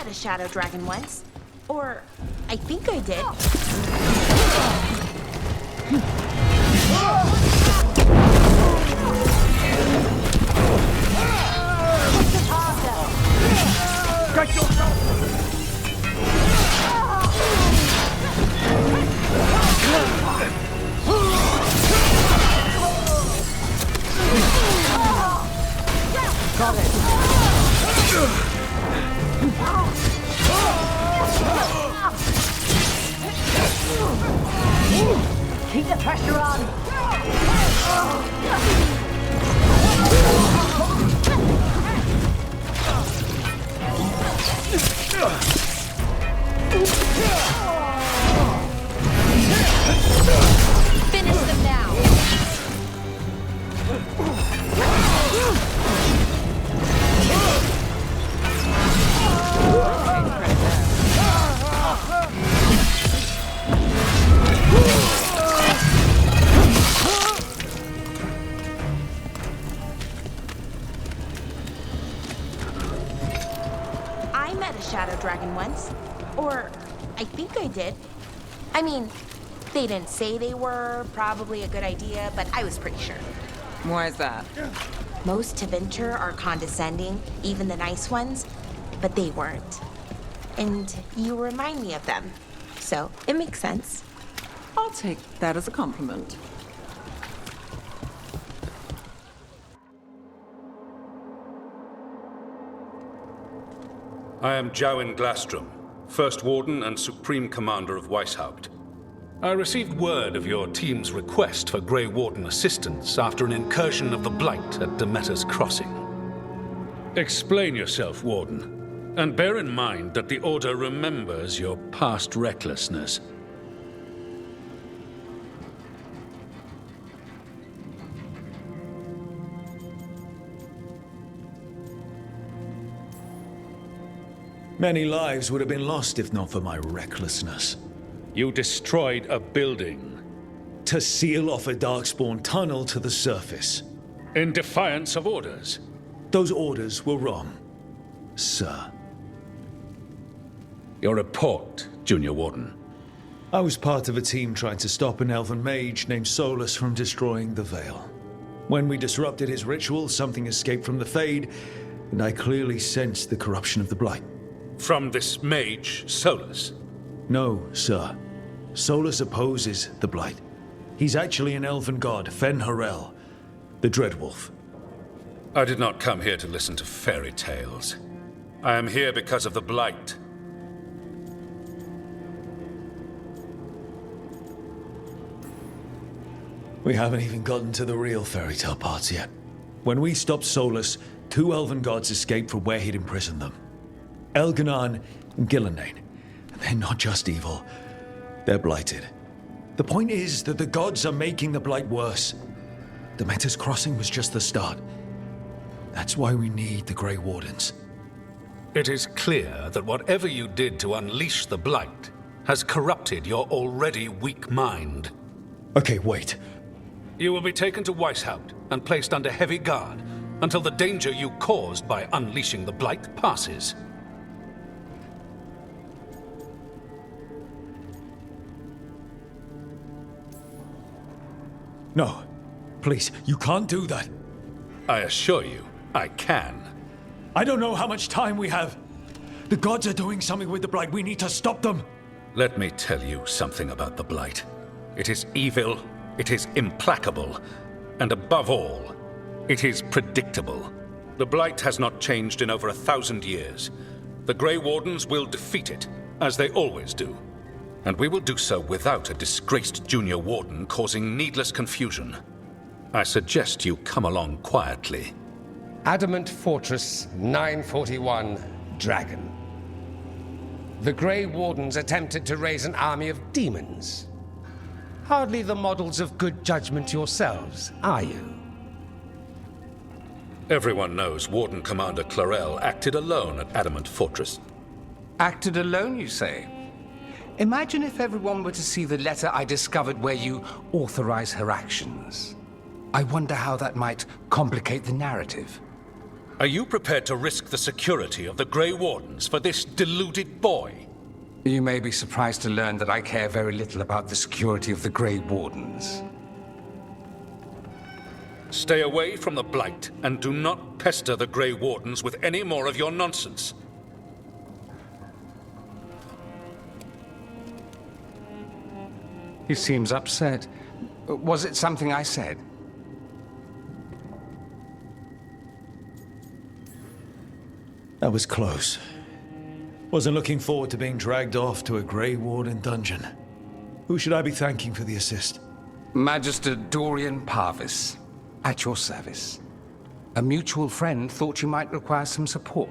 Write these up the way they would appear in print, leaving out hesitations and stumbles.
met a shadow dragon once. Or, I think I did. Strike yourself! Got it! Keep the pressure on! Finish them now! I met a shadow dragon once. Or, I think I did. I mean, they didn't say they were probably a good idea, but I was pretty sure. Why is that? Most to Venture are condescending, even the nice ones, but they weren't. And you remind me of them, so it makes sense. I'll take that as a compliment. I am Jowin Glastrom, First Warden and Supreme Commander of Weishaupt. I received word of your team's request for Grey Warden assistance after an incursion of the Blight at Demeter's Crossing. Explain yourself, Warden, and bear in mind that the Order remembers your past recklessness. Many lives would have been lost if not for my recklessness. You destroyed a building. To seal off a Darkspawn tunnel to the surface. In defiance of orders. Those orders were wrong, sir. Your report, Junior Warden. I was part of a team trying to stop an elven mage named Solus from destroying the Veil. When we disrupted his ritual, something escaped from the Fade, and I clearly sensed the corruption of the Blight. From this mage, Solus? No, sir. Solus opposes the Blight. He's actually an elven god, Fen Harel, the Dreadwolf. I did not come here to listen to fairy tales. I am here because of the Blight. We haven't even gotten to the real fairy tale parts yet. When we stopped Solus, 2 elven gods escaped from where he'd imprisoned them. Elganan and Gillenane. And they're not just evil, they're blighted. The point is that the gods are making the Blight worse. Demeter's Crossing was just the start. That's why we need the Grey Wardens. It is clear that whatever you did to unleash the Blight has corrupted your already weak mind. Okay, wait. You will be taken to Weishaupt and placed under heavy guard until the danger you caused by unleashing the Blight passes. No, please, you can't do that. I assure you, I can. I don't know how much time we have. The gods are doing something with the Blight. We need to stop them. Let me tell you something about the Blight. It is evil, it is implacable, and above all, it is predictable. The Blight has not changed in over 1,000 years. The Grey Wardens will defeat it, as they always do. And we will do so without a disgraced junior warden causing needless confusion. I suggest you come along quietly. Adamant Fortress 941, Dragon. The Grey Wardens attempted to raise an army of demons. Hardly the models of good judgment yourselves, are you? Everyone knows Warden Commander Clarel acted alone at Adamant Fortress. Acted alone, you say? Imagine if everyone were to see the letter I discovered where you authorize her actions. I wonder how that might complicate the narrative. Are you prepared to risk the security of the Grey Wardens for this deluded boy? You may be surprised to learn that I care very little about the security of the Grey Wardens. Stay away from the Blight, and do not pester the Grey Wardens with any more of your nonsense. He seems upset. Was it something I said? That was close. Wasn't looking forward to being dragged off to a Grey Warden dungeon. Who should I be thanking for the assist? Magister Dorian Parvis, at your service. A mutual friend thought you might require some support.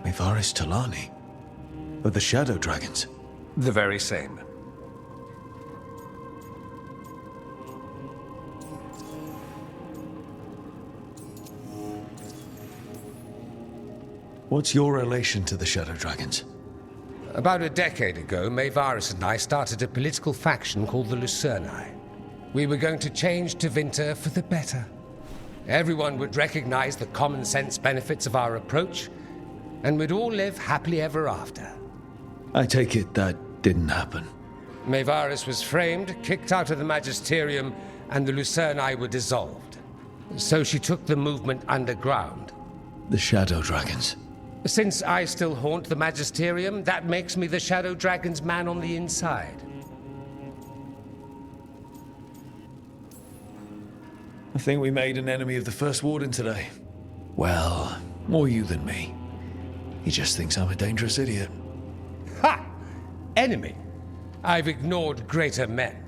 Mevaris Talani? Of the Shadow Dragons? The very same. What's your relation to the Shadow Dragons? About a decade ago, Mevaris and I started a political faction called the Lucerni. We were going to change Tevinter for the better. Everyone would recognize the common sense benefits of our approach, and we'd all live happily ever after. I take it that didn't happen. Mevaris was framed, kicked out of the Magisterium, and the Lucerni were dissolved. So she took the movement underground. The Shadow Dragons. Since I still haunt the Magisterium, that makes me the Shadow Dragon's man on the inside. I think we made an enemy of the First Warden today. Well, more you than me. He just thinks I'm a dangerous idiot. Ha! Enemy? I've ignored greater men.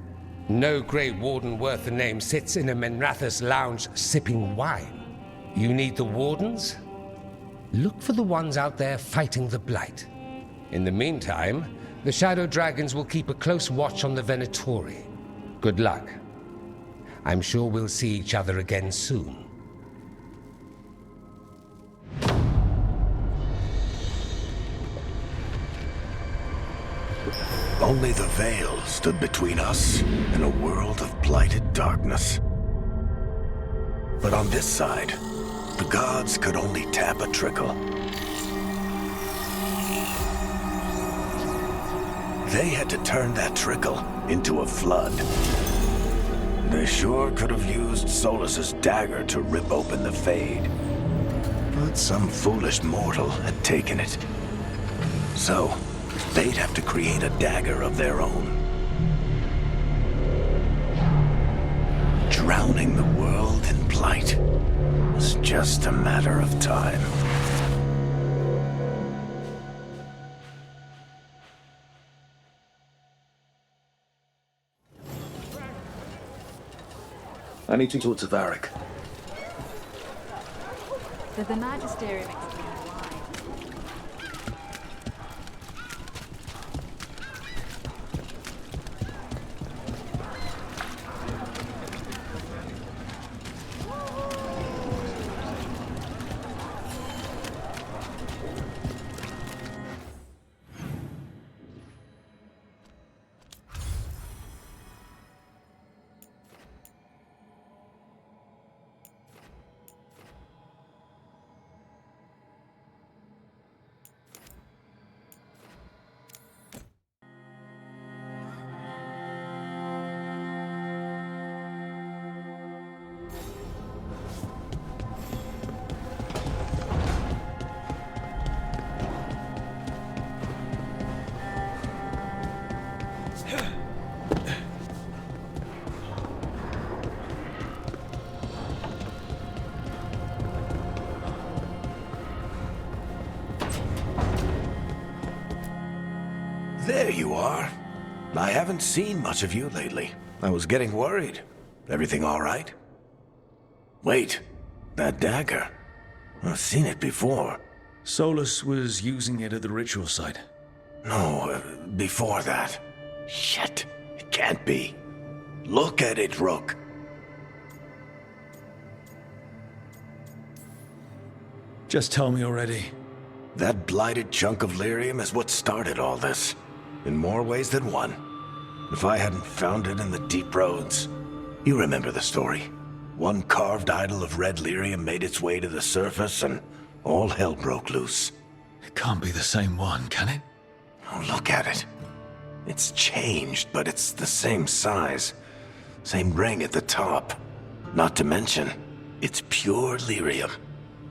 No Grey Warden worth the name sits in a Menrathus lounge sipping wine. You need the Wardens? Look for the ones out there fighting the Blight. In the meantime, the Shadow Dragons will keep a close watch on the Venatori. Good luck. I'm sure we'll see each other again soon. Only the veil stood between us and a world of blighted darkness. But on this side, the gods could only tap a trickle. They had to turn that trickle into a flood. They sure could have used Solus's dagger to rip open the Fade. But some foolish mortal had taken it. So, they'd have to create a dagger of their own. Drowning the world in blight was just a matter of time. I need to talk to Varric. Did the Magisterium explain why? There you are. I haven't seen much of you lately. I was getting worried. Everything all right? Wait, that dagger. I've seen it before. Solus was using it at the ritual site. No, before that. Shit, it can't be. Look at it, Rook. Just tell me already. That blighted chunk of lyrium is what started all this. In more ways than one. If I hadn't found it in the deep roads... You remember the story. One carved idol of red lyrium made its way to the surface and all hell broke loose. It can't be the same one, can it? Oh, look at it. It's changed, but it's the same size. Same ring at the top. Not to mention, it's pure lyrium.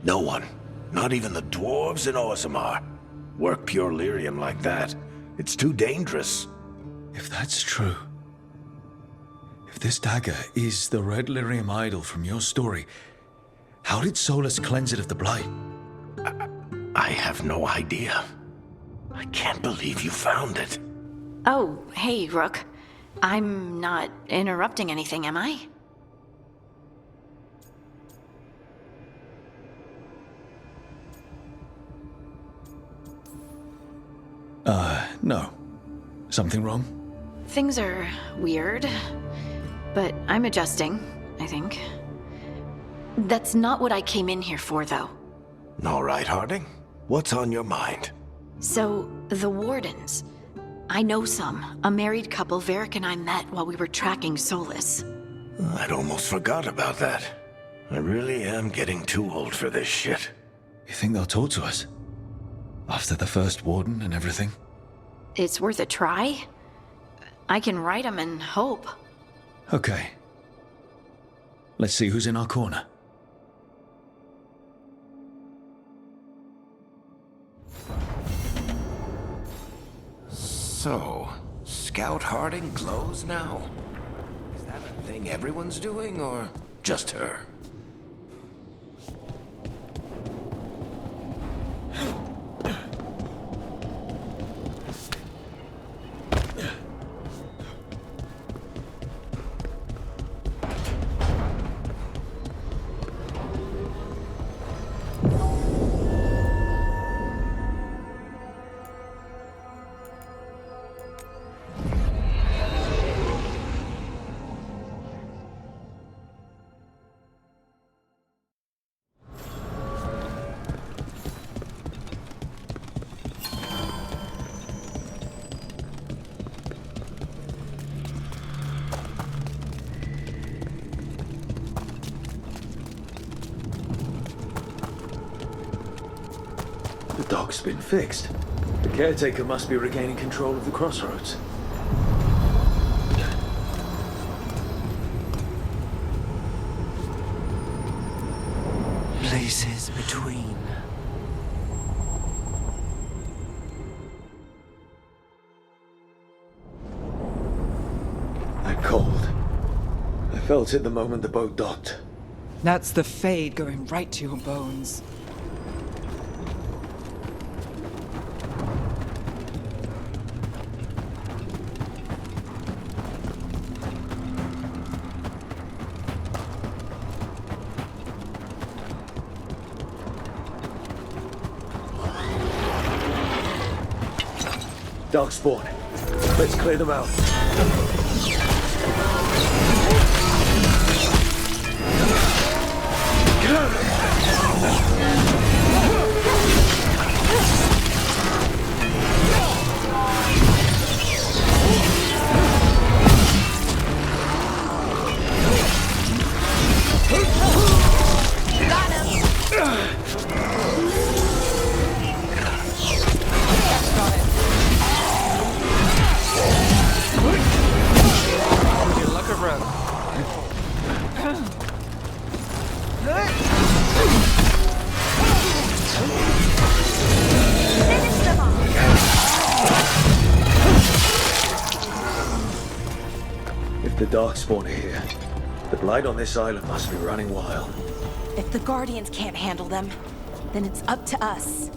No one, not even the dwarves in Orzammar, work pure lyrium like that. It's too dangerous. If that's true, if this dagger is the red lyrium idol from your story, how did Solus cleanse it of the blight? I have no idea. I can't believe you found it. Oh, hey, Rook. I'm not interrupting anything, am I? No. Something wrong? Things are weird, but I'm adjusting, I think. That's not what I came in here for, though. All right, Harding. What's on your mind? So, the Wardens. I know some. A married couple Varric and I met while we were tracking Solus. I'd almost forgot about that. I really am getting too old for this shit. You think they'll talk to us? After the first warden and everything? It's worth a try. I can write them and hope. Okay. Let's see who's in our corner. So, Scout Harding glows now? Is that a thing everyone's doing, or just her? The dock's been fixed. The caretaker must be regaining control of the crossroads. Places between. That cold. I felt it the moment the boat docked. That's the fade going right to your bones. Dark spawn. Let's clear them out. If the Darkspawn are here, the blight on this island must be running wild. If the Guardians can't handle them, then it's up to us.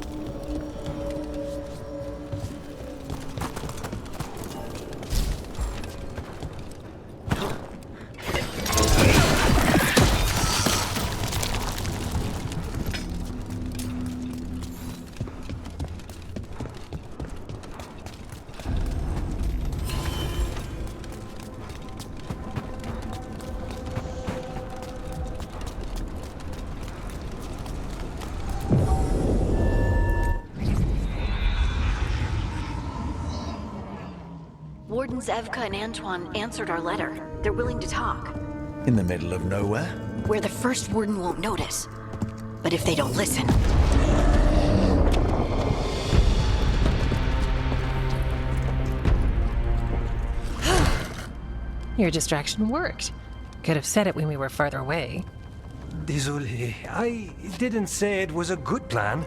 Wardens Evka and Antoine answered our letter. They're willing to talk. In the middle of nowhere? Where the first warden won't notice. But if they don't listen... Your distraction worked. Could have said it when we were farther away. Désolé, I didn't say it was a good plan.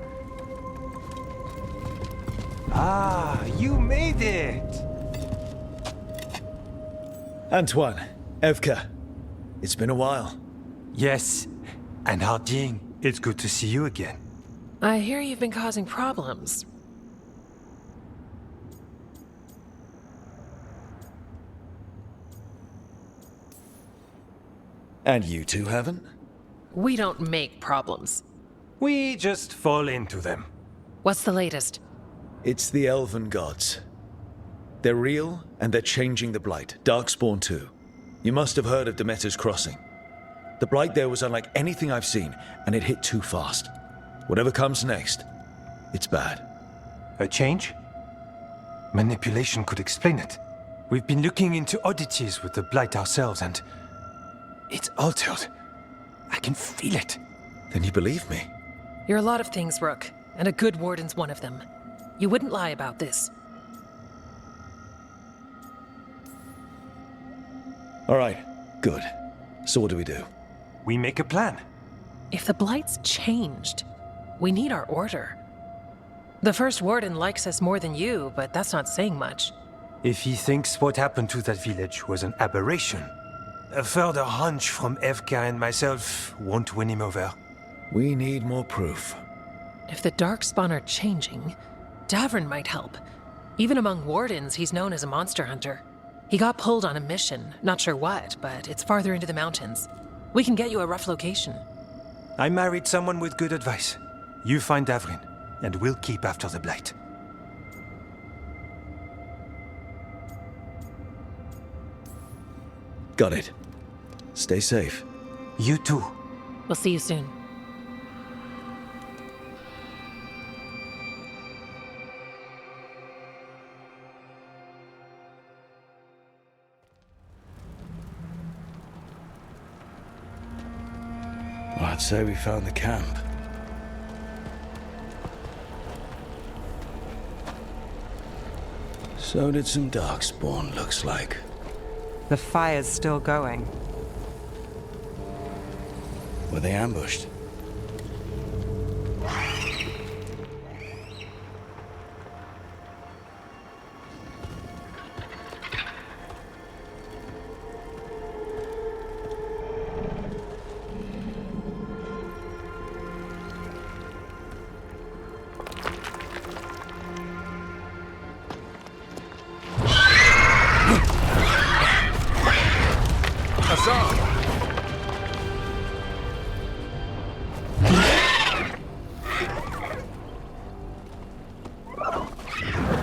Ah, you made it! Antoine, Evka, it's been a while. Yes, and Harding, it's good to see you again. I hear you've been causing problems. And you two haven't? We don't make problems. We just fall into them. What's the latest? It's the elven gods. They're real, and they're changing the Blight. Darkspawn too. You must have heard of Demeter's Crossing. The Blight there was unlike anything I've seen, and it hit too fast. Whatever comes next, it's bad. A change? Manipulation could explain it. We've been looking into oddities with the Blight ourselves, and... it's altered. I can feel it. Then you believe me? You're a lot of things, Rook, and a good warden's one of them. You wouldn't lie about this. All right, good. So what do we do? We make a plan. If the Blight's changed, we need our order. The first warden likes us more than you, but that's not saying much. If he thinks what happened to that village was an aberration, a further hunch from Evka and myself won't win him over. We need more proof. If the Darkspawn are changing, Davrin might help. Even among wardens, he's known as a monster hunter. He got pulled on a mission, not sure what, but it's farther into the mountains. We can get you a rough location. I married someone with good advice. You find Davrin, and we'll keep after the Blight. Got it. Stay safe. You too. We'll see you soon. Well, I'd say we found the camp. So did some Darkspawn, looks like. The fire's still going. Were they ambushed?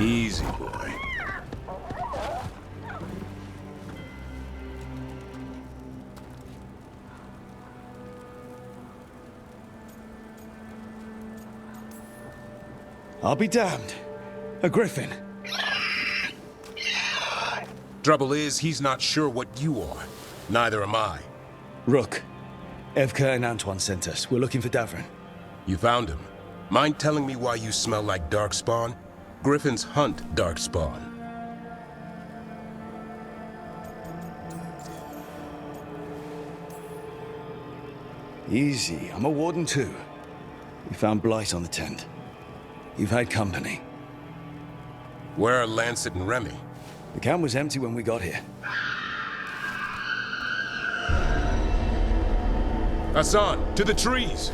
Easy, boy. I'll be damned. A griffin. Trouble is, he's not sure what you are. Neither am I. Rook. Evka and Antoine sent us. We're looking for Davrin. You found him. Mind telling me why you smell like Darkspawn? Griffins hunt Darkspawn. Easy. I'm a warden too. We found Blight on the tent. You've had company. Where are Lancet and Remy? The camp was empty when we got here. Hassan, to the trees!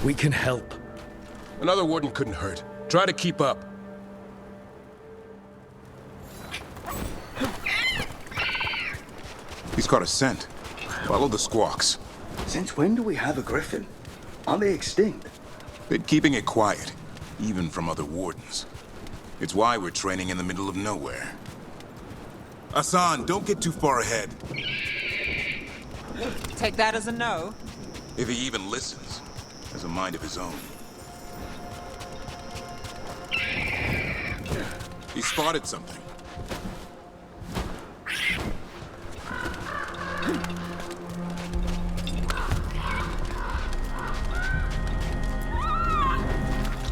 We can help. Another warden couldn't hurt. Try to keep up. He's caught a scent. Follow the squawks. Since when do we have a griffin? Are they extinct? Been keeping it quiet, even from other wardens. It's why we're training in the middle of nowhere. Hassan, don't get too far ahead. Take that as a no. If he even listens, has a mind of his own. He spotted something.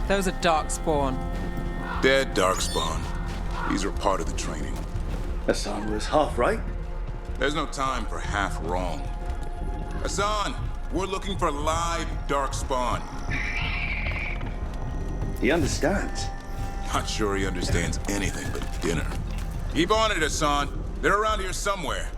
Those are Darkspawn. Dead Darkspawn. These were part of the training. Hassan was half right. There's no time for half wrong. Hassan, we're looking for live Darkspawn. He understands. Not sure he understands anything but dinner. Keep on it, Hassan. They're around here somewhere.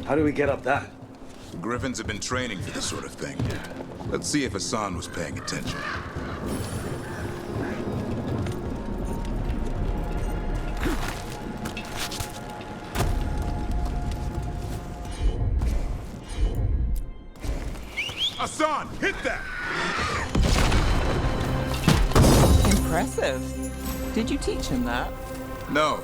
How do we get up that? Griffins have been training for this sort of thing. Let's see if Hassan was paying attention. Hassan, hit that! Impressive. Did you teach him that? No.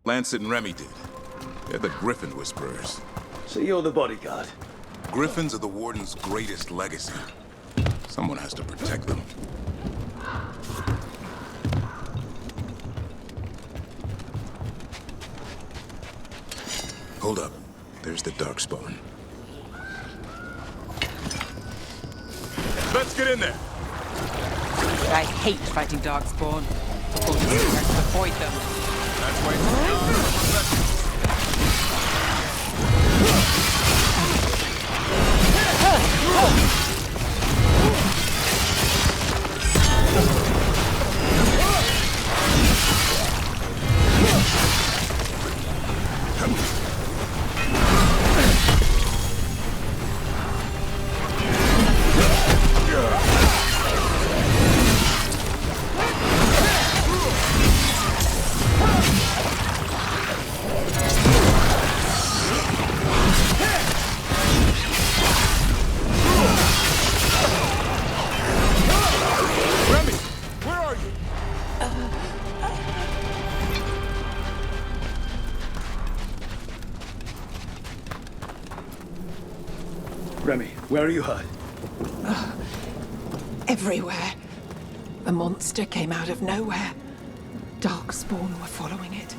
Lancet and Remy did. They're the Griffin Whisperers. So you're the bodyguard? Griffins are the Warden's greatest legacy. Someone has to protect them. Hold up. There's the Darkspawn. Let's get in there! I hate fighting Darkspawn. Or to avoid them. That's why it's Remy, where are you hurt? Everywhere. A monster came out of nowhere. Darkspawn were following it.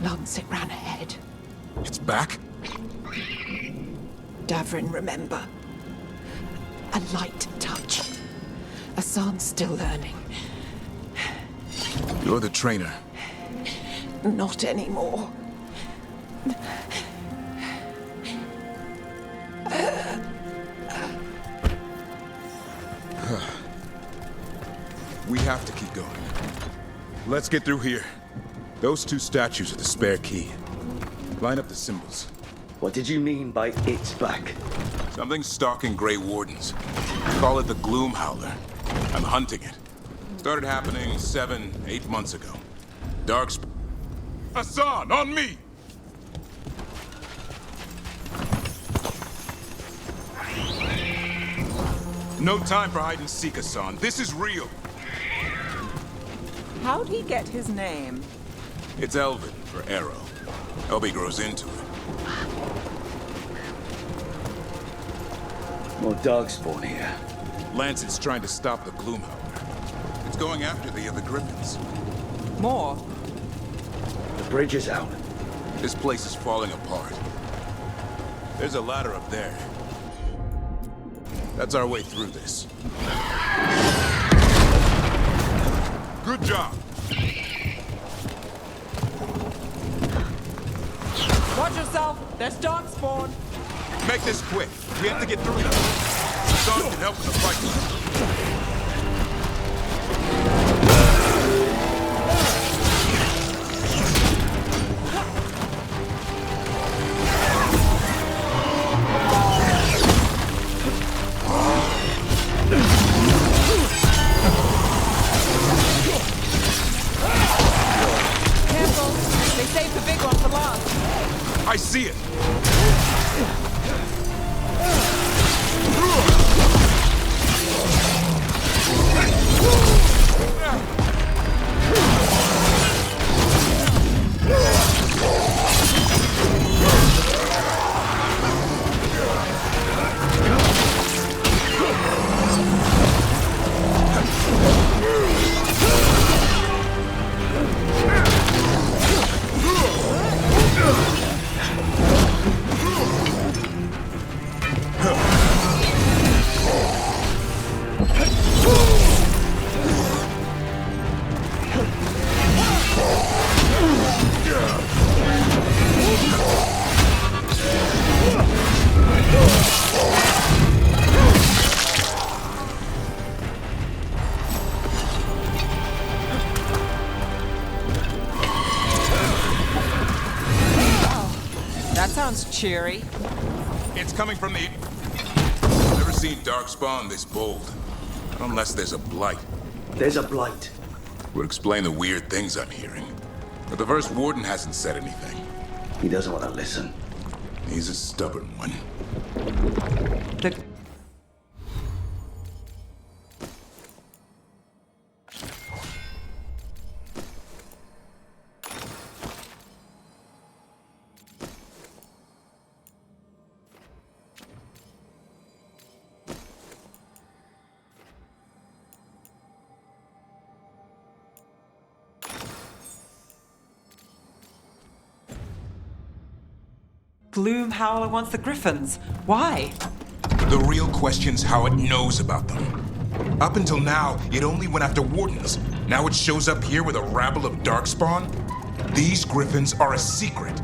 Lancet ran ahead. It's back? Davrin, remember. A light touch. Hassan's still learning. You're the trainer. Not anymore. We have to keep going. Let's get through here. Those two statues are the spare key. Line up the symbols. What did you mean by it's back? Something's stalking Grey Wardens. Call it the Gloom Howler. I'm hunting it. Started happening 7, 8 months ago. Darkspawn. Hassan, on me! No time for hide and seek, Hassan. This is real. How'd he get his name? It's Elven for arrow. Elby grows into it. More Darkspawn here. Lancet's trying to stop the Gloom Howler. It's going after the other Griffins. More? The bridge is out. This place is falling apart. There's a ladder up there. That's our way through this. Good job. Watch yourself! There's Darkspawn! Make this quick. We have to get through them. Hassan can help in the fight. I see it! That sounds cheery. It's coming from the... Never seen Darkspawn this bold. Unless there's a blight. There's a blight. Would explain the weird things I'm hearing. But the first warden hasn't said anything. He doesn't want to listen. He's a stubborn one. Gloomhowler wants the Griffins. Why? The real question's how it knows about them. Up until now, it only went after wardens. Now it shows up here with a rabble of Darkspawn? These Griffins are a secret.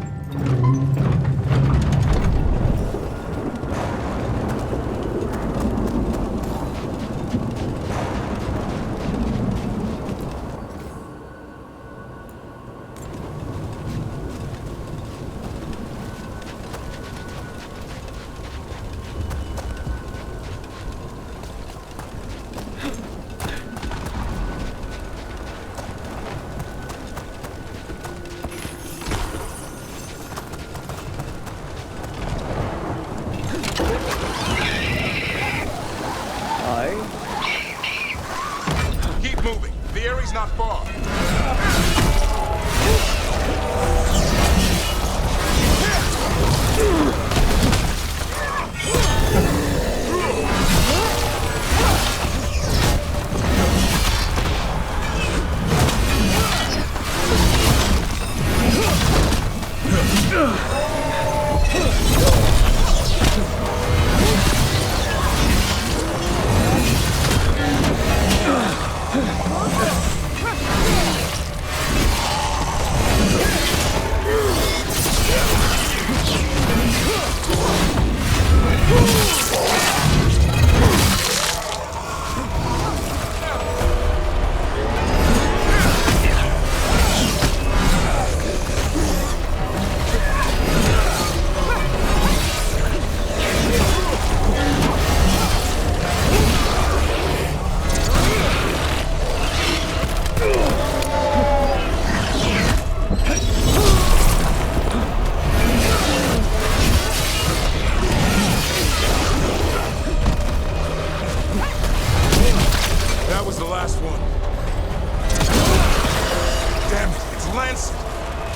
Keep moving. The area's not far.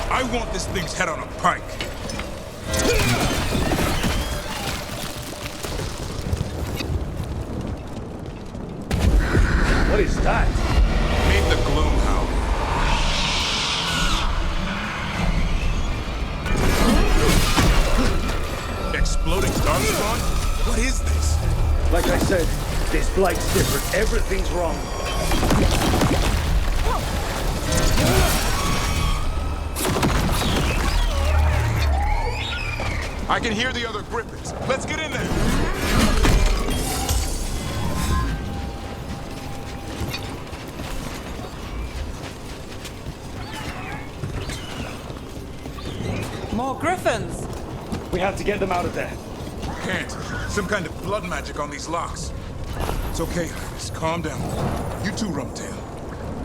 I want this thing's head on a pike. What is that? Meet the Gloomhowler. Exploding Darkspawn? What is this? Like I said, this blight's different. Everything's wrong. I can hear the other Griffins. Let's get in there. More Griffins! We have to get them out of there. Can't. Some kind of blood magic on these locks. It's okay, Iris. Calm down. You too, Rumtail.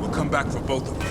We'll come back for both of you.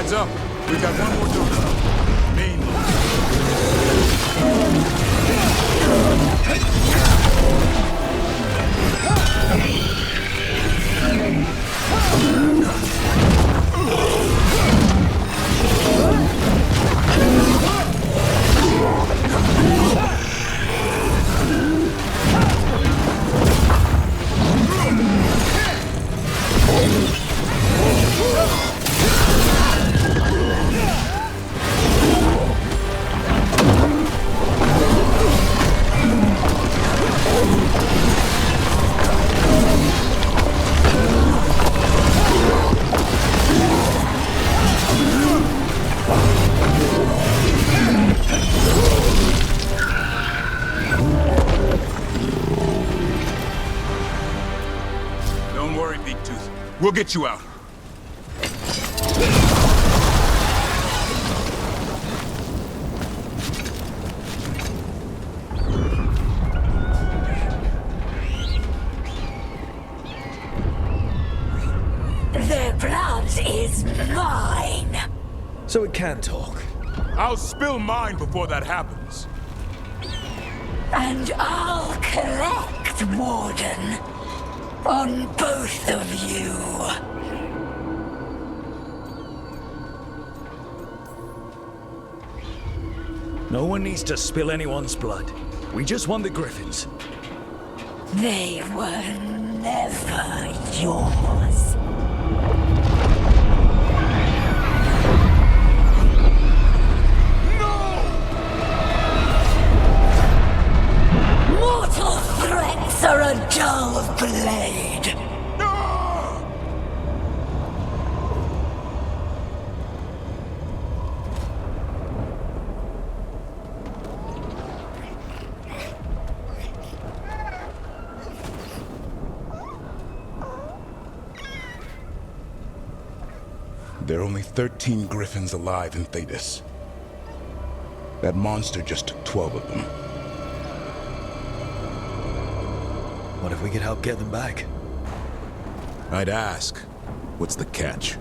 Heads up. We've got one more door. Main We'll get you out. Their blood is mine. So it can talk. I'll spill mine before that happens. And I'll collect, Warden. On both of you. No one needs to spill anyone's blood. We just want the Griffins. They were never yours. Mortal threats are a dull blade. There are only 13 Griffins alive in Thetis. That monster just took 12 of them. What if we could help get them back? I'd ask, what's the catch?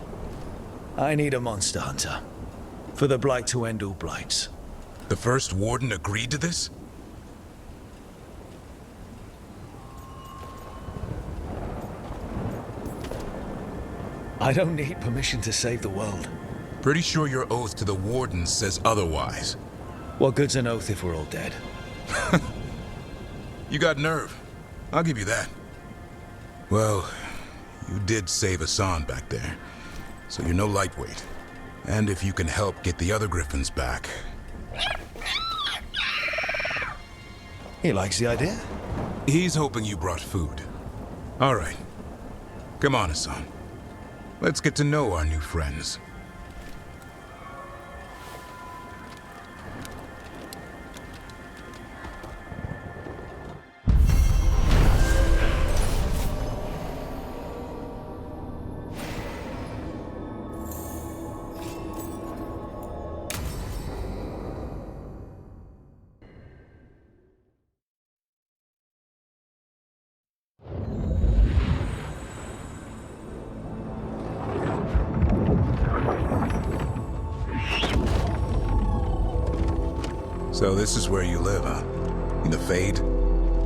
I need a monster hunter. For the Blight to end all blights. The first Warden agreed to this? I don't need permission to save the world. Pretty sure your oath to the Warden says otherwise. What good's an oath if we're all dead? You got nerve. I'll give you that. Well, you did save Hassan back there, so you're no lightweight. And if you can help get the other Griffins back... He likes the idea. He's hoping you brought food. All right. Come on, Hassan. Let's get to know our new friends. So this is where you live, huh? In the Fade?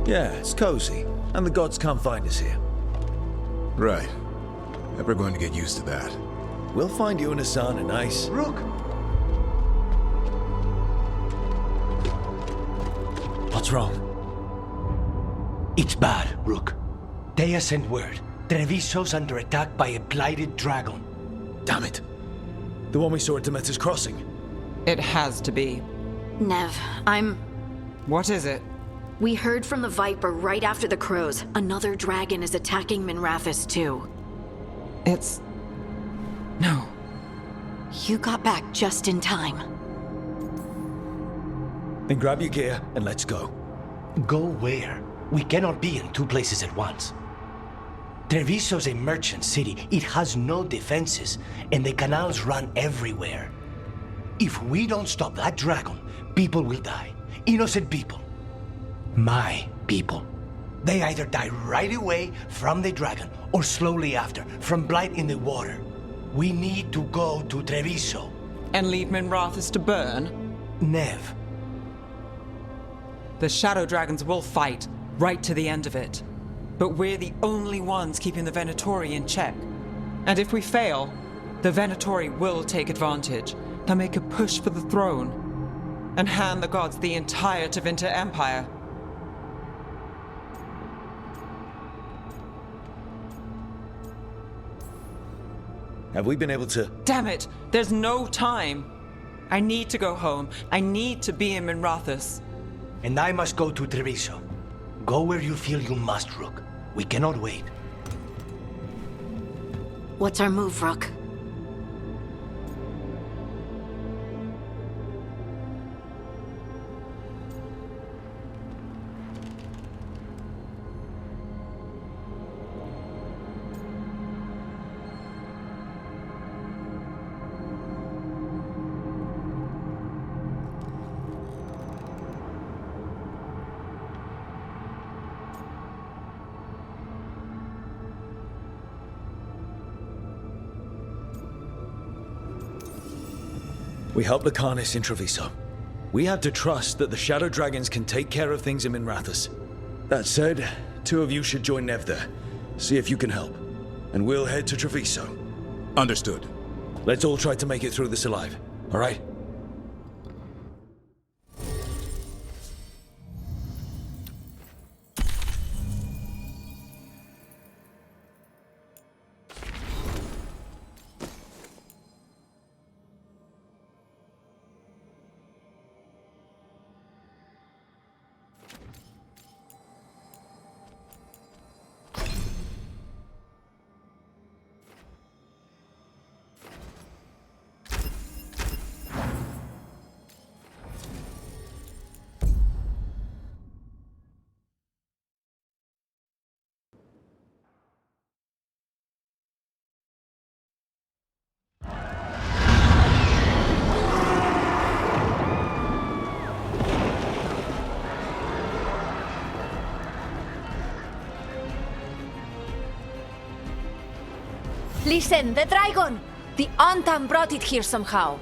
Yeah, it's cozy. And the gods can't find us here. Right. Never going to get used to that. We'll find you and Hassan a nice... Rook! What's wrong? It's bad, Rook. Dea sent word. Treviso's under attack by a blighted dragon. Damn it. The one we saw at Demeter's Crossing. It has to be. Nev, What is it? We heard from the Viper right after the Crows. Another dragon is attacking Minrathous too. It's... No. You got back just in time. Then grab your gear and let's go. Go where? We cannot be in two places at once. Treviso's a merchant city. It has no defenses, and the canals run everywhere. If we don't stop that dragon, people will die. Innocent people. My people. They either die right away from the dragon, or slowly after, from blight in the water. We need to go to Treviso. And leave Minrathous to burn? Nev. The Shadow Dragons will fight, right to the end of it. But we're the only ones keeping the Venatori in check. And if we fail, the Venatori will take advantage. They'll make a push for the throne and hand the gods the entire Tevinter Empire. Have we been able to... Damn it! There's no time! I need to go home. I need to be in Minrathous. And I must go to Treviso. Go where you feel you must, Rook. We cannot wait. What's our move, Rook? We help the Carnis in Treviso. We have to trust that the Shadow Dragons can take care of things in Minrathous. That said, two of you should join Nev there. See if you can help. And we'll head to Treviso. Understood. Let's all try to make it through this alive, all right? Listen, the dragon! The Antam brought it here somehow.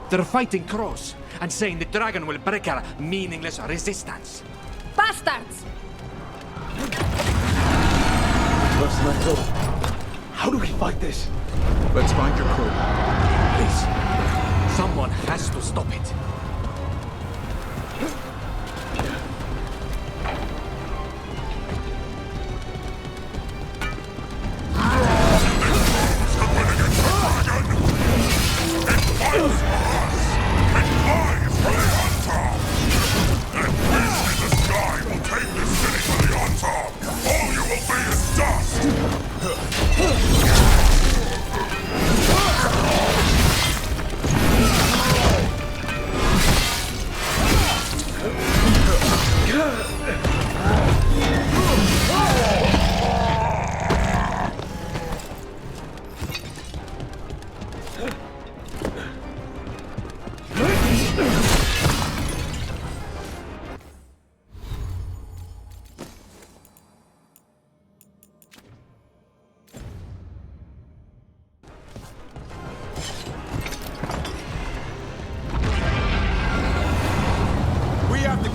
They're fighting cross and saying the dragon will break our meaningless resistance. Bastards! Worse than I thought. How do we fight this? Let's find your crew. Please. Someone has to stop it.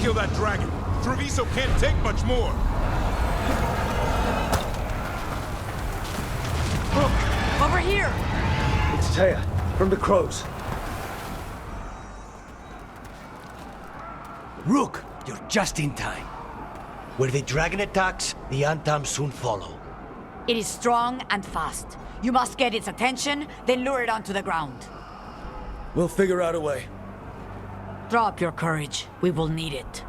Kill that dragon. Treviso can't take much more. Look, over here! It's Taya, from the Crows. Rook, you're just in time. Where the dragon attacks, the Antam soon follow. It is strong and fast. You must get its attention, then lure it onto the ground. We'll figure out a way. Drop your courage. We will need it.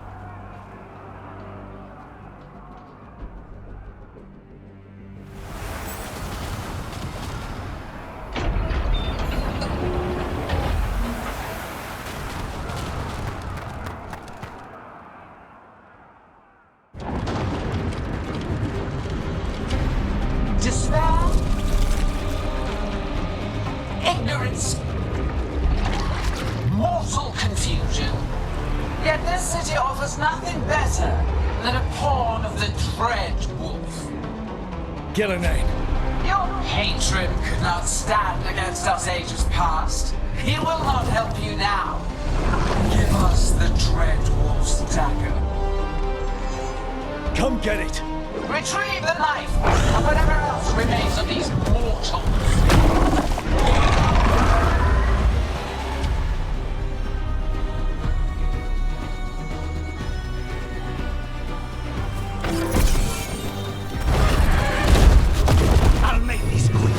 Despair, ignorance, mortal confusion. Yet this city offers nothing better than a pawn of the dread wolf. Gillenane. Your hatred could not stand against us ages past. He will not help you now. Give us the Dread Wolf's dagger. Come get it! Retrieve the knife and whatever else remains of these mortals. I'll make this quick.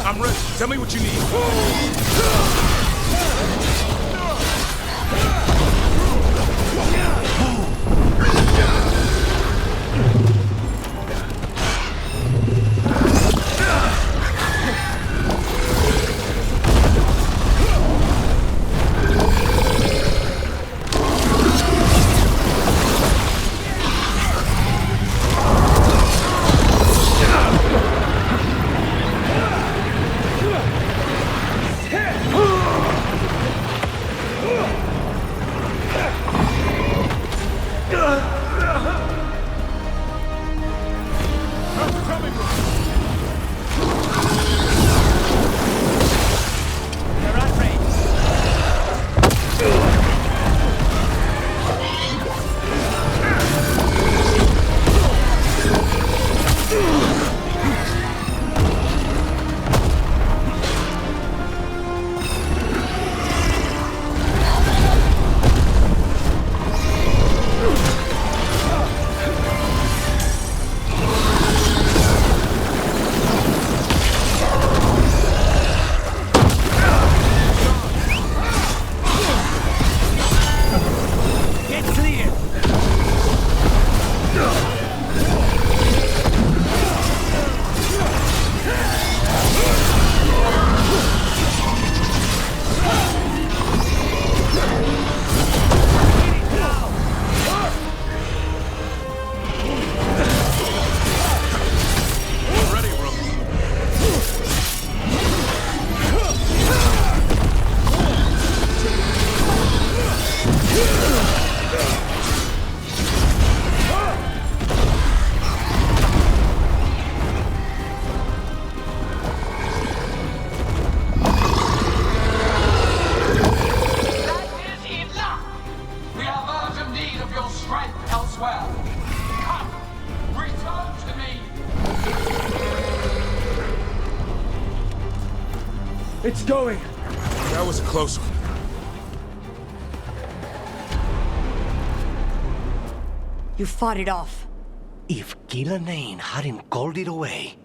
I'm ready. Tell me what you need. It's going! That was a close one. You fought it off. If Gillenane hadn't called it away...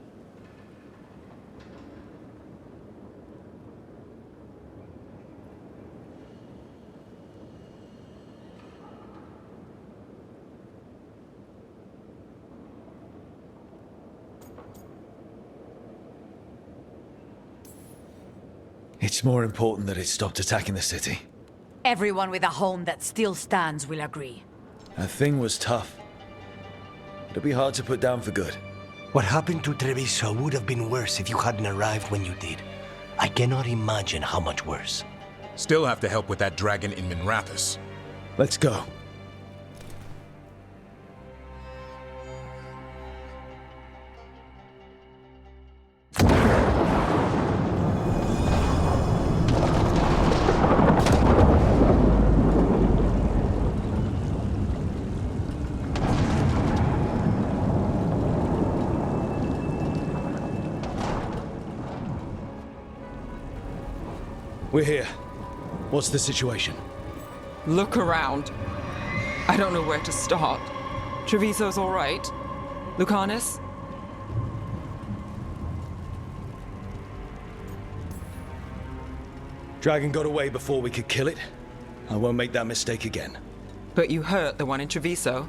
It's more important that it stopped attacking the city. Everyone with a home that still stands will agree. That thing was tough. It'll be hard to put down for good. What happened to Treviso would have been worse if you hadn't arrived when you did. I cannot imagine how much worse. Still have to help with that dragon in Minrathous. Let's go. We're here. What's the situation? Look around. I don't know where to start. Treviso's all right. Lucanus? Dragon got away before we could kill it. I won't make that mistake again. But you hurt the one in Treviso.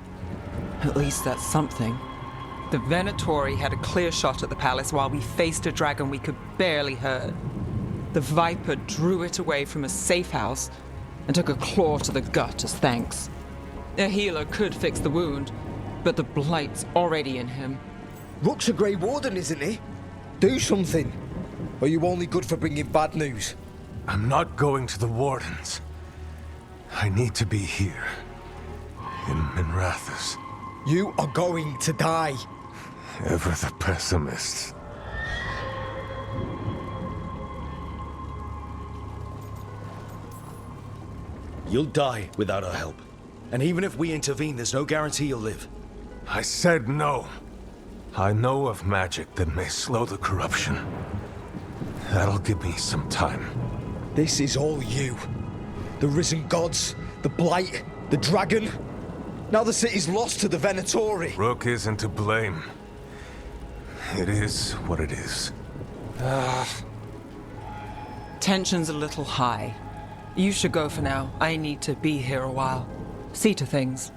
At least that's something. The Venatori had a clear shot at the palace while we faced a dragon we could barely hurt. The Viper drew it away from a safe house and took a claw to the gut as thanks. A healer could fix the wound, but the blight's already in him. Rook's a Grey Warden, isn't he? Do something. Or are you only good for bringing bad news? I'm not going to the Wardens. I need to be here. In Minrathous. You are going to die. Ever the pessimist. You'll die without our help. And even if we intervene, there's no guarantee you'll live. I said no. I know of magic that may slow the corruption. That'll give me some time. This is all you. The risen gods, the blight, the dragon. Now the city's lost to the Venatori. Rook isn't to blame. It is what it is. Tension's a little high. You should go for now. I need to be here a while. See to things.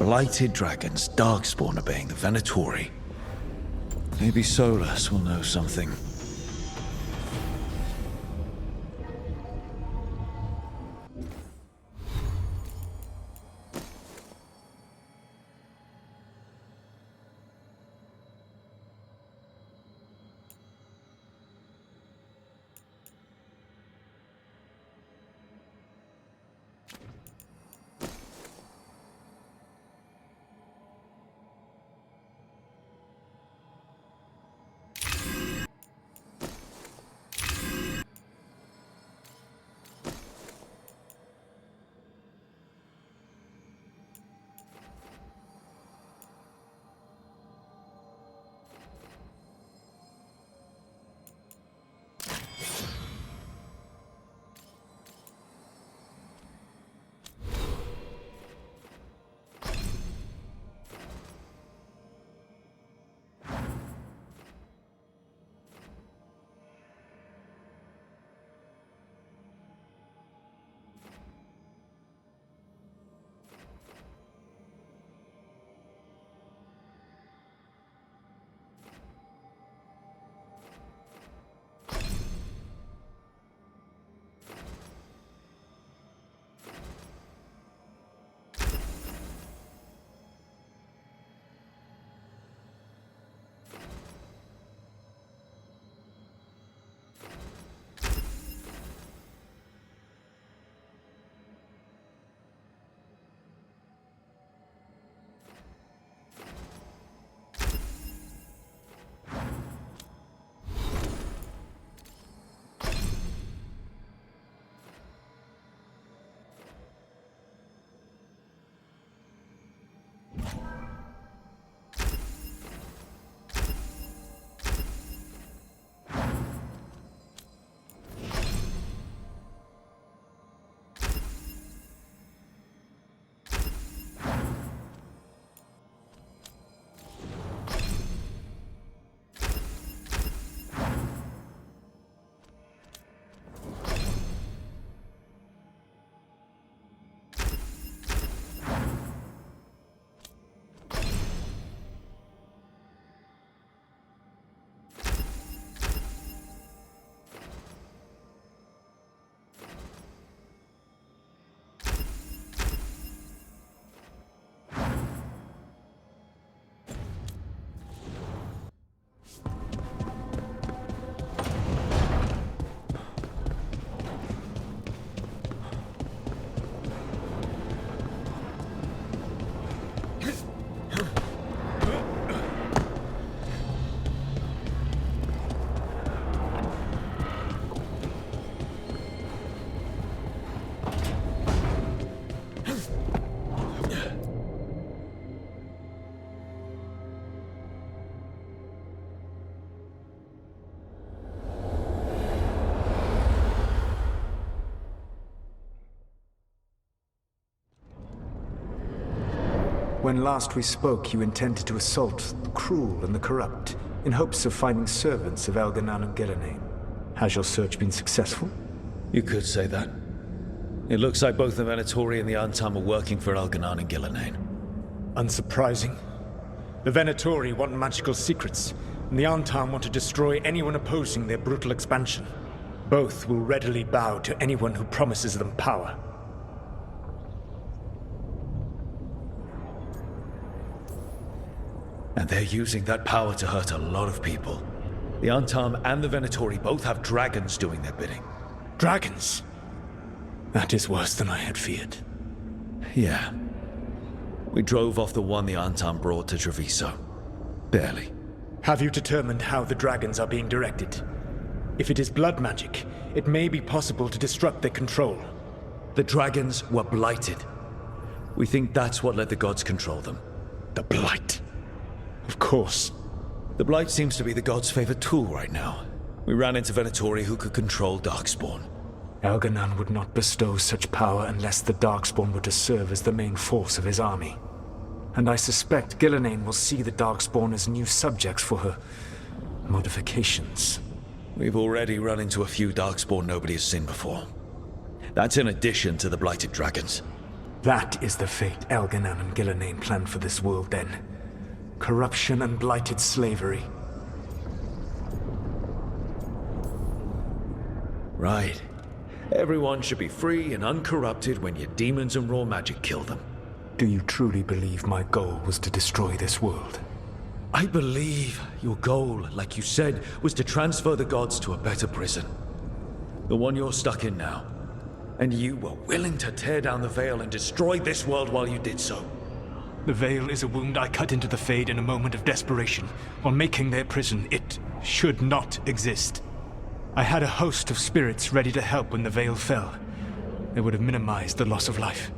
Blighted dragons, darkspawn obeying the Venatori. Maybe Solus will know something. When last we spoke, you intended to assault the cruel and the corrupt, in hopes of finding servants of Elganan and Gillenane. Has your search been successful? You could say that. It looks like both the Venatori and the Antam are working for Elganan and Gillenane. Unsurprising. The Venatori want magical secrets, and the Antam want to destroy anyone opposing their brutal expansion. Both will readily bow to anyone who promises them power. And they're using that power to hurt a lot of people. The Antam and the Venatori both have dragons doing their bidding. Dragons? That is worse than I had feared. Yeah. We drove off the one the Antam brought to Treviso. Barely. Have you determined how the dragons are being directed? If it is blood magic, it may be possible to disrupt their control. The dragons were blighted. We think that's what let the gods control them. The blight? Of course. The blight seems to be the gods' favorite tool right now. We ran into Venatori who could control Darkspawn. Elganan would not bestow such power unless the Darkspawn were to serve as the main force of his army. And I suspect Gillenane will see the Darkspawn as new subjects for her modifications. We've already run into a few Darkspawn nobody has seen before. That's in addition to the blighted dragons. That is the fate Elganan and Gillenane planned for this world then. Corruption and blighted slavery. Right. Everyone should be free and uncorrupted when your demons and raw magic kill them. Do you truly believe my goal was to destroy this world? I believe your goal, like you said, was to transfer the gods to a better prison. The one you're stuck in now. And you were willing to tear down the veil and destroy this world while you did so. The veil is a wound I cut into the Fade in a moment of desperation, while making their prison. It should not exist. I had a host of spirits ready to help when the veil fell. They would have minimized the loss of life.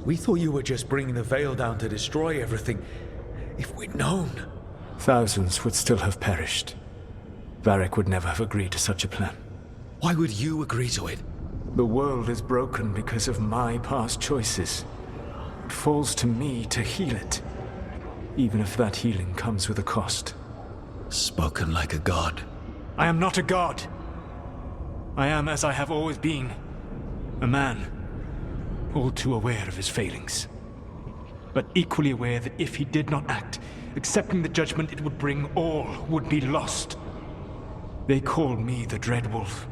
We thought you were just bringing the veil down to destroy everything. If we'd known... Thousands would still have perished. Varric would never have agreed to such a plan. Why would you agree to it? The world is broken because of my past choices. It falls to me to heal it, even if that healing comes with a cost. Spoken like a god. I am not a god. I am as I have always been, a man, all too aware of his failings. But equally aware that if he did not act, accepting the judgment it would bring, all would be lost. They call me the Dread Wolf.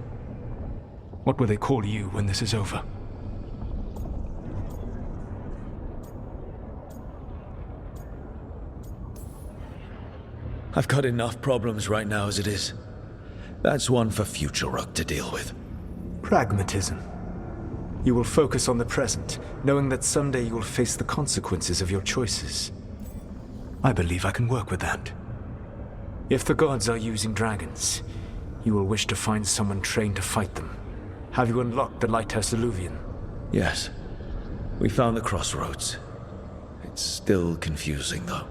What will they call you when this is over? I've got enough problems right now as it is. That's one for future Rook to deal with. Pragmatism. You will focus on the present, knowing that someday you will face the consequences of your choices. I believe I can work with that. If the gods are using dragons, you will wish to find someone trained to fight them. Have you unlocked the Lighthouse Illuvian? Yes. We found the crossroads. It's still confusing, though.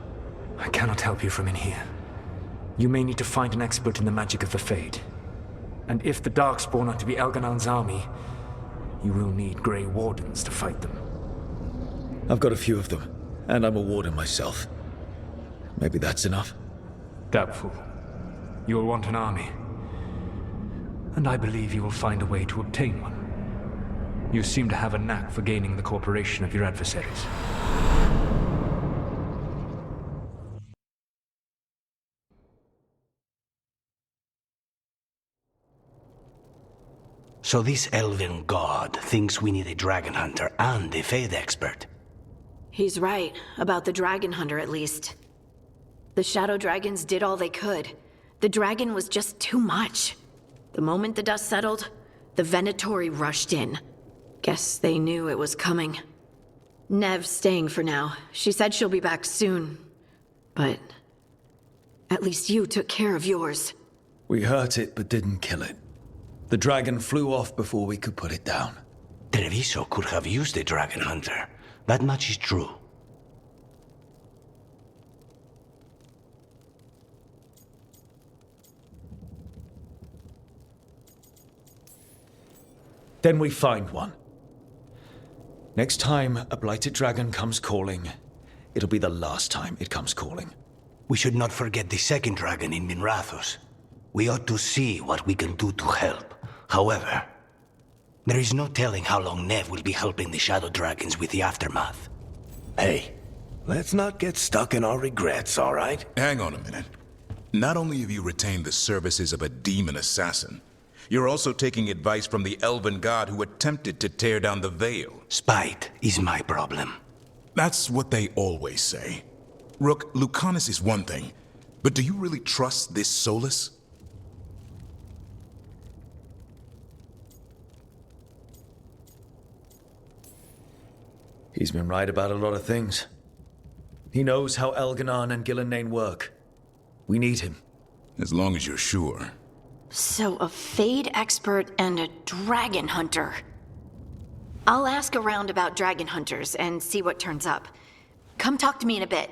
I cannot help you from in here. You may need to find an expert in the magic of the Fade. And if the Darkspawn are to be Elganan's army, you will need Grey Wardens to fight them. I've got a few of them, and I'm a warden myself. Maybe that's enough? Doubtful. You'll want an army. And I believe you will find a way to obtain one. You seem to have a knack for gaining the cooperation of your adversaries. So this elven god thinks we need a dragon hunter and a Fade expert. He's right, about the dragon hunter at least. The shadow dragons did all they could. The dragon was just too much. The moment the dust settled, the Venatori rushed in. Guess they knew it was coming. Nev's staying for now. She said she'll be back soon. But at least you took care of yours. We hurt it, but didn't kill it. The dragon flew off before we could put it down. Treviso could have used a dragon hunter. That much is true. Then we find one. Next time a blighted dragon comes calling, it'll be the last time it comes calling. We should not forget the second dragon in Minrathos. We ought to see what we can do to help. However, there is no telling how long Nev will be helping the shadow dragons with the aftermath. Hey, let's not get stuck in our regrets, all right? Hang on a minute. Not only have you retained the services of a demon assassin, you're also taking advice from the elven god who attempted to tear down the veil. Spite is my problem. That's what they always say. Rook, Lucanus is one thing, but do you really trust this Solus? He's been right about a lot of things. He knows how Elganon and Gillenane work. We need him. As long as you're sure. So, a Fade expert and a dragon hunter. I'll ask around about dragon hunters and see what turns up. Come talk to me in a bit.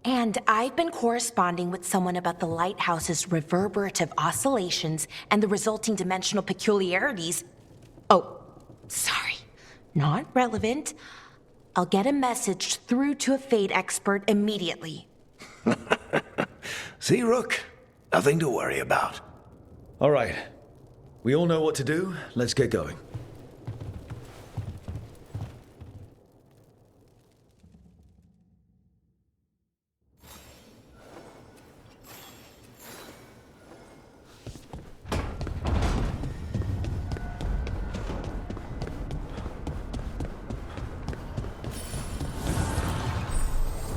And I've been corresponding with someone about the lighthouse's reverberative oscillations and the resulting dimensional peculiarities. Oh, sorry. Not relevant. I'll get a message through to a Fade expert immediately. See, Rook? Nothing to worry about. All right. We all know what to do. Let's get going.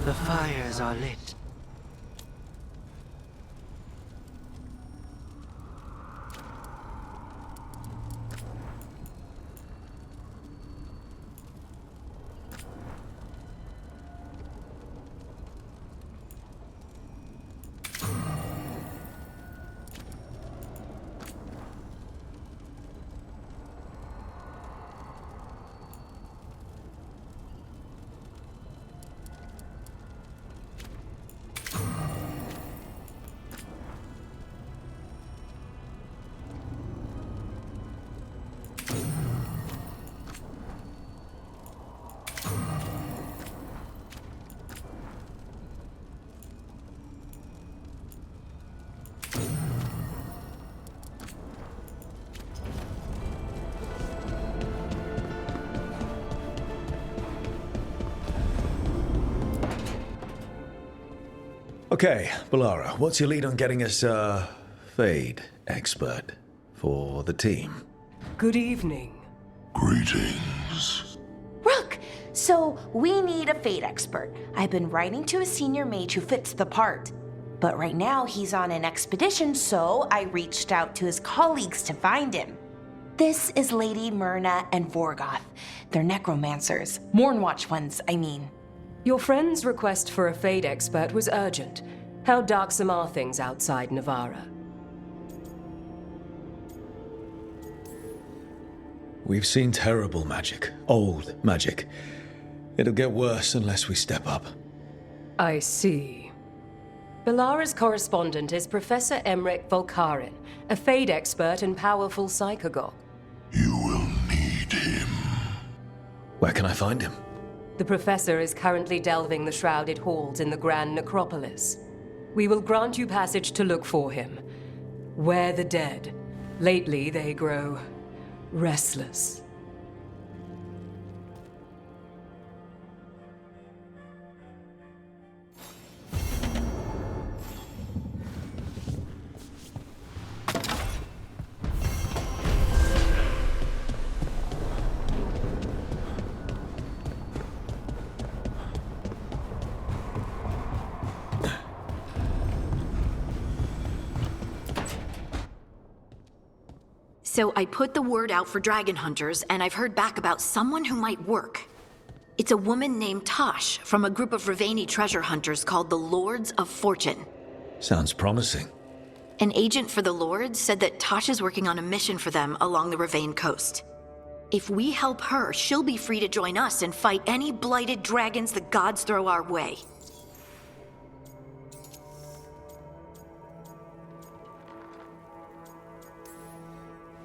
The fires are lit. Okay, Balara, what's your lead on getting us a Fade expert for the team? Good evening. Greetings. Rook, so we need a Fade expert. I've been writing to a senior mage who fits the part. But right now he's on an expedition, so I reached out to his colleagues to find him. This is Lady Myrna and Vorgoth. They're necromancers. Mournwatch ones, I mean. Your friend's request for a Fade expert was urgent. How darksome are things outside Navarra? We've seen terrible magic. Old magic. It'll get worse unless we step up. I see. Balara's correspondent is Professor Emmerich Volkarin, a Fade expert and powerful psychagog. You will need him. Where can I find him? The Professor is currently delving the shrouded halls in the Grand Necropolis. We will grant you passage to look for him. Where the dead. Lately they grow restless. So I put the word out for dragon hunters, and I've heard back about someone who might work. It's a woman named Tosh from a group of Raveni treasure hunters called the Lords of Fortune. Sounds promising. An agent for the Lords said that Tosh is working on a mission for them along the Ravane coast. If we help her, she'll be free to join us and fight any blighted dragons the gods throw our way.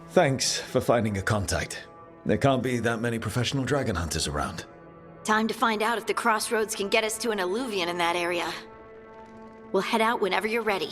Thanks for finding a contact. There can't be that many professional dragon hunters around. Time to find out if the crossroads can get us to an alluvion in that area. We'll head out whenever you're ready.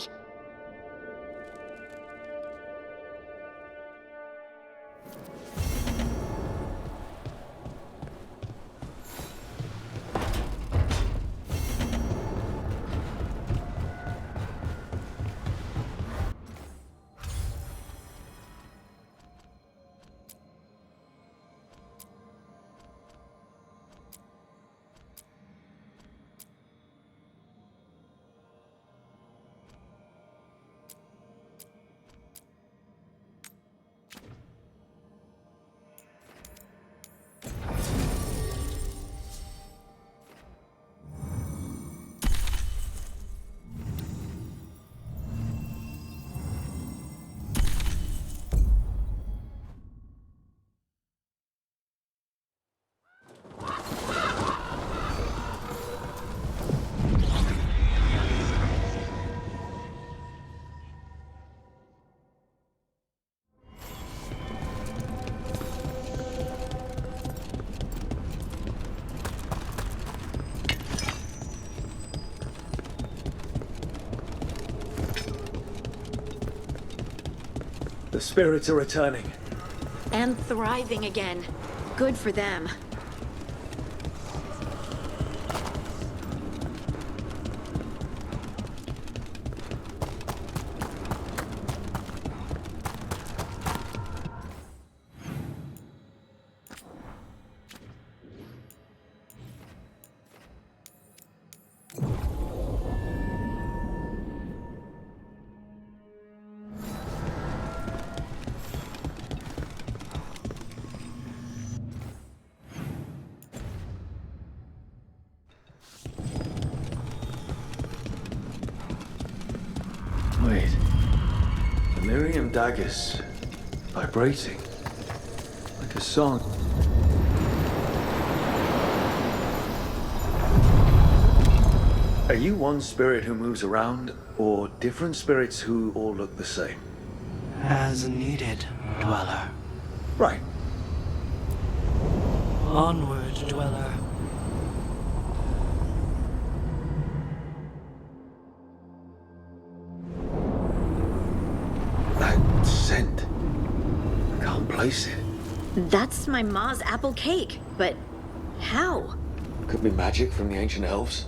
The spirits are returning. And thriving again. Good for them. Wait. Delirium daggers. Vibrating. Like a song. Are you one spirit who moves around, or different spirits who all look the same? As needed, Dweller. Right. Onward, Dweller. That scent. I can't place it. That's my ma's apple cake, but how? Could be magic from the ancient elves.